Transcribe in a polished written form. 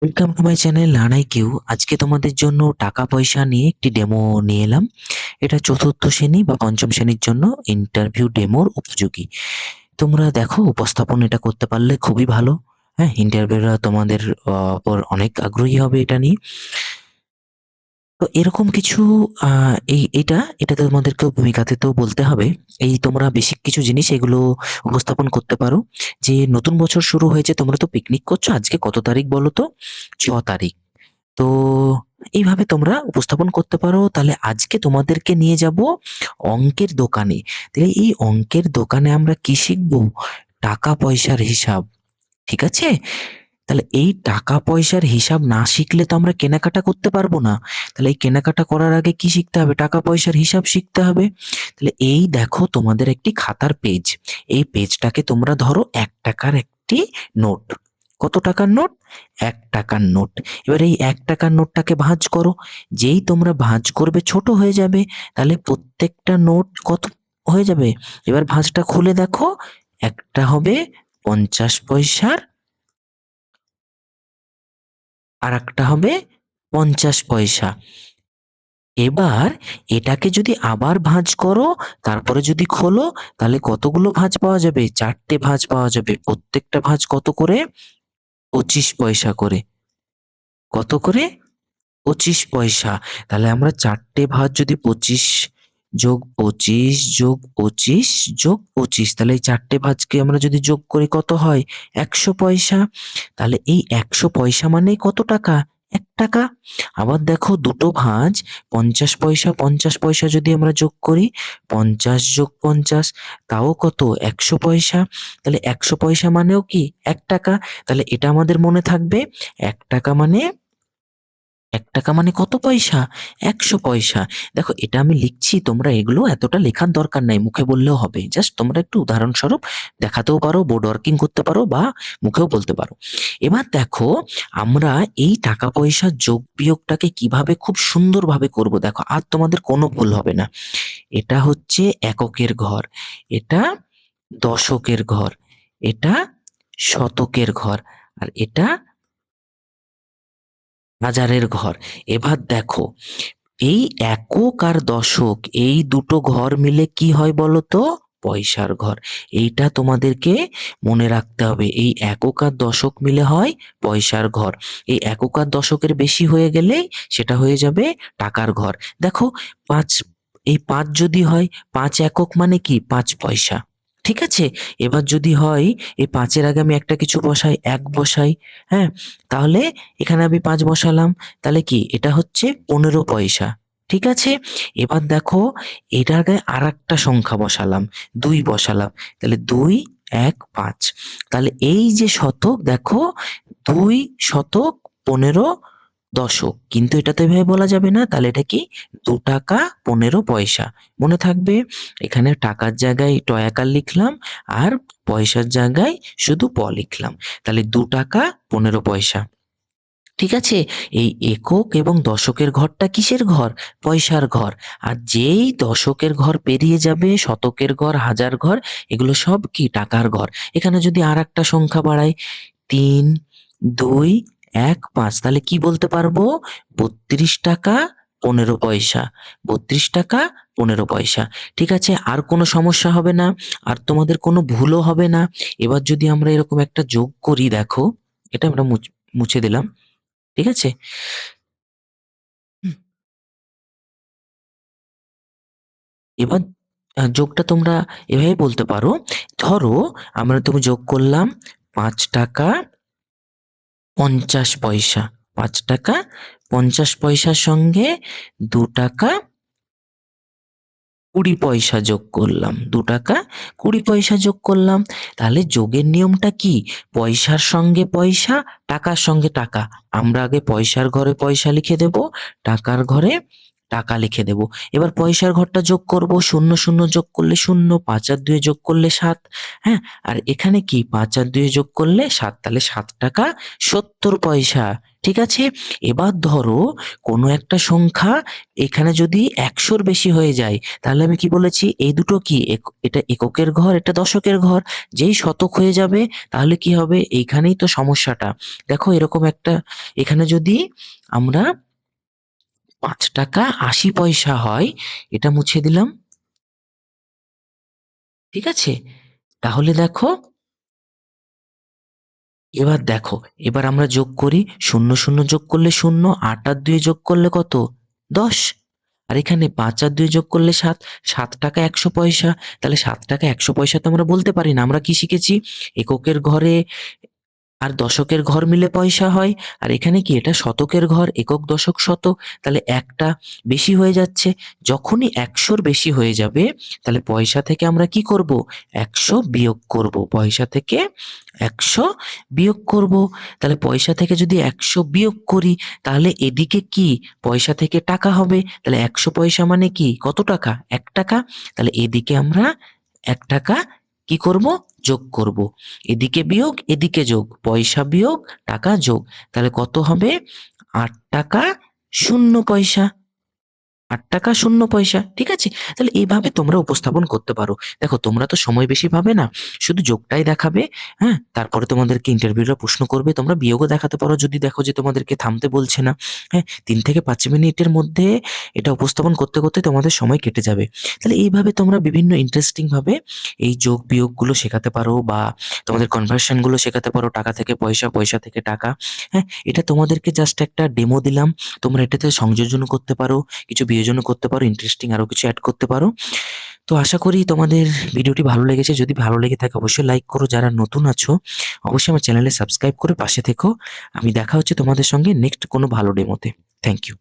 Welcome to my channel learn IQ. আজকে তোমাদের জন্য টাকা পয়সা নিয়ে একটি ডেমো নিয়ে এলাম। এটা চতুর্থ শ্রেণী বা পঞ্চম শ্রেণীর জন্য ইন্টারভিউ ডেমোর উপযোগী। তোমরা দেখো, উপস্থাপন এটা করতে পারলে খুবই ভালো। হ্যাঁ, ইন্টারভিউরা তোমাদের ওপর অনেক আগ্রহী হবে এটা নিয়ে। তো এরকম কিছু এটা তোমাদেরকেও ভূমিকাতেও বলতে হবে। এই তোমরা বেসিক কিছু জিনিস এগুলো উপস্থাপন করতে পারো। যে নতুন বছর শুরু হয়েছে, তোমরা তো পিকনিক করছো। আজকে কত তারিখ বলো তো? 6 তারিখ। তো এইভাবে তোমরা উপস্থাপন করতে পারো। তাহলে আজকে তোমাদেরকে নিয়ে যাব অঙ্কের দোকানে। তাহলে এই অঙ্কের দোকানে আমরা কি শিখবো? টাকা পয়সার হিসাব। ঠিক আছে? তাহলে এই টাকা পয়সার হিসাব না শিখলে তো আমরা কেনাকাটা করতে পারবো না। তাহলে এই কেনাকাটা করার আগে কি শিখতে হবে? টাকা পয়সার হিসাব শিখতে হবে। তাহলে এই দেখো, তোমাদের একটি খাতার পেজ। এই পেজটাকে তোমরা ধরো 1 টাকার একটি নোট। কত টাকার নোট? 1 টাকার নোট। এবার এই 1 টাকার নোটটাকে ভাঁজ করো। যেই তোমরা ভাঁজ করবে ছোট হয়ে যাবে। তাহলে প্রত্যেকটা নোট কত হয়ে যাবে? এবার ভাঁজটা খুলে দেখো। একটা হবে 50 পয়সার, আর একটা হবে 50 পয়সা। এবার এটাকে যদি আবার ভাঁজ করো, তারপরে যদি খোলো, তাহলে কতগুলো ভাঁজ পাওয়া যাবে? 4টে ভাঁজ পাওয়া যাবে। প্রত্যেকটা ভাঁজ কত করে? 25 পয়সা করে। কত করে? 25 পয়সা। তাহলে আমরা 4টে ভাঁজ যদি 25 যোগ 25 যোগ 25 যোগ 25, তাহলে এই 4টে ভাঁজকে আমরা যদি যোগ করি কত হয়? 100 পয়সা। তাহলে এই 100 পয়সা মানে কত টাকা? 1 টাকা। আবার দেখো, দুটো ভাঁজ 50 পয়সা 50 পয়সা যদি আমরা যোগ করি, 50 যোগ 50, তাও কত? 100 পয়সা। তাহলে 100 পয়সা মানেও কি? 1 টাকা। তাহলে এটা আমাদের মনে থাকবে। 1 টাকা মানে 1 টাকা মানে কত পয়সা? 100 পয়সা। দেখো, এটা আমি লিখছি, তোমরা এগুলো এতটা লেখার দরকার নাই, মুখে বললেও হবে। জাস্ট তোমরা একটু উদাহরণস্বরূপ দেখাতেও পারো, বোর্ড ওয়ার্কিং করতে পারো, বা মুখেও বলতে পারো। এবার দেখো, আমরা এই টাকা পয়সার যোগ বিয়োগটাকে কিভাবে খুব সুন্দরভাবে করব দেখো, আর তোমাদের কোনো ভুল হবে না। এটা হচ্ছে এককের ঘর, এটা দশকের ঘর, এটা শতকের ঘর, আর এটা হাজারের ঘর। এবার দেখো, এই একক আর দশক, এই দুটো ঘর মিলে কি হয় বলো তো? পয়সার ঘর। এইটা তোমাদেরকে মনে রাখতে হবে। এই একক আর দশক মিলে হয় পয়সার ঘর। এই একক আর দশকের বেশি হয়ে গেলেই সেটা হয়ে যাবে টাকার ঘর। দেখো, পাঁচ, এই 5 যদি হয়, 5 একক মানে কি? 5 পয়সা। ঠিক আছে? এবার যদি হয়, এই 5-এর আগে আমি একটা কিছু বসাই, 1 বসাই। হ্যাঁ, তাহলে এখানে আমি 5 বসালাম। তাহলে কি? এটা হচ্ছে 15 পয়সা। ঠিক আছে? এবার দেখো, এটার গায়ে আর একটা সংখ্যা বসালাম, 2 বসালাম। তাহলে 2, 1, 5। তাহলে এই যে শতক, দেখো, 2 শতক 15 দশক। কিন্তু এটা তো এভাবে বলা যাবে না। তাহলে এটা কি? 2 টাকা 15 পয়সা। মনে থাকবে। এখানে টাকার জায়গায় টয়াকার লিখলাম, আর পয়সার জায়গায় শুধু লিখলাম। তাহলে 2 টাকা 15 পয়সা। ঠিক আছে? এই একক এবং দশকের ঘরটা কিসের ঘর? পয়সার ঘর। আর যেই দশকের ঘর পেরিয়ে যাবে, শতকের ঘর, হাজার ঘর, এগুলো সব কি? টাকার ঘর। এখানে যদি আর একটা সংখ্যা বাড়াই, 3, 2, 1, 5, তাহলে কি বলতে পারবো? 32 টাকা 15 পয়সা। 32 টাকা 15 পয়সা। ঠিক আছে? আর কোনো সমস্যা হবে না, আর তোমাদের কোনো ভুলও হবে না। এবার যদি আমরা এরকম একটা যোগ করি, দেখো, এটা আমরা মুছে দিলাম। ঠিক আছে? হুম, এবার যোগটা তোমরা এভাবে বলতে পারো। ধরো, তুমি যোগ করলাম 5 টাকা 50 পয়সা। 5 টাকা 50 পয়সার সঙ্গে 2 টাকা 20 পয়সা যোগ করলাম। 2 টাকা 20 পয়সা যোগ করলাম। তাহলে যোগের নিয়মটা কি? পয়সার সঙ্গে পয়সা, টাকার সঙ্গে টাকা। আমরা আগে পয়সার ঘরে পয়সা লিখে দেব, টাকার ঘরে টাকা লিখে দেব। এবার পয়সার ঘরটা যোগ করব, শূন্য শূন্য যোগ করলে শূন্য, ৫ আর ২ যোগ করলে ৭, হ্যাঁ? আর এখানে কি ৫ আর ২ যোগ করলে ৭, তাহলে ৭ টাকা ৭০ পয়সা। ঠিক আছে? এবার ধরো কোনো একটা সংখ্যা এখানে যদি ১০০-র বেশি হয়ে যায়, তাহলে আমি কি বলেছি এই দুটো কি এটা এককের ঘর, এটা দশকের ঘর। যেই শতক হয়ে যাবে তাহলে কি হবে, এইখানেই তো সমস্যাটা। দেখো এরকম একটা, এখানে যদি আমরা ৫ টাকা ৮০ পয়সা হয়, এটা মুছে দিলাম। ঠিক আছে? তাহলে দেখো, এবার দেখো, এবার আমরা যোগ করি। শূন্য শূন্য যোগ করলে শূন্য, ৮ আর ২ যোগ করলে কত? ১০। আর এখানে ৫ আর ২ যোগ করলে ৭, ৭ টাকা ১০০ পয়সা। তাহলে ৭ টাকা ১০০ পয়সা তো আমরা বলতে পারি না। আমরা কি শিখেছি? এককের ঘরে আর দশকের ঘর মিলে পয়সা হয়। আর এখানে কি এটা শতকের ঘর, একক, দশক, শতক। তাহলে একটা বেশি হয়ে যাচ্ছে। যখনই ১০০-র বেশি হয়ে যাবে, তাহলে পয়সা থেকে আমরা কি করব? ১০০ বিয়োগ করব। পয়সা থেকে ১০০ বিয়োগ করব। তাহলে পয়সা থেকে যদি ১০০ বিয়োগ করি, তাহলে এদিকে কি পয়সা থেকে টাকা হবে। তাহলে ১০০ পয়সা মানে কি কত টাকা? ১ টাকা। তাহলে এদিকে আমরা ১ টাকা কি করব? যোগ করব। এদিকে বিয়োগ, এদিকে যোগ, পয়সা বিয়োগ টাকা যোগ। তাহলে কত হবে? ৮ টাকা ০ পয়সা। ৮ টাকা ০ পয়সা। ঠিক আছে? তাহলে এইভাবে তোমরা উপস্থাপন করতে পারো। দেখো তোমরা তো সময় বেশি পাবে না। শুধু যোগটাই দেখাবে, হ্যাঁ? তারপরে তোমাদেরকে ইন্টারভিউরা প্রশ্ন করবে। তোমরা বিয়োগও দেখাতে পারো যদি দেখো যে তোমাদেরকে থামতে বলছে না। হ্যাঁ? ৩ থেকে ৫ মিনিটের মধ্যে এটা উপস্থাপন করতে, করতে তোমাদের সময় কেটে যাবে। তাহলে এইভাবে তোমরা বিভিন্ন ইন্টারেস্টিং ভাবে এই যোগ বিয়োগগুলো শেখাতে পারো, বা তোমাদের কনভার্সন গুলো শেখাতে পারো। টাকা থেকে পয়সা, পয়সা থেকে টাকা। হ্যাঁ? এটা তোমাদেরকে জাস্ট একটা ডেমো দিলাম। তোমরা এটাতে সংযোজনও করতে পারো, কিছু বিয়োজনও করতে পারো, ইন্টারেস্টিং আরো কিছু এড করতে পারো। তো আশা করি তোমাদের ভিডিওটি ভালো লেগেছে। যদি ভালো লেগে থাকে অবশ্যই লাইক করো। যারা নতুন আছো অবশ্যই আমার চ্যানেলে সাবস্ক্রাইব করে পাশে থেকো। আমি দেখা হচ্ছে তোমাদের সঙ্গে নেক্সট কোনো ভালো ডেমোতে। Thank you.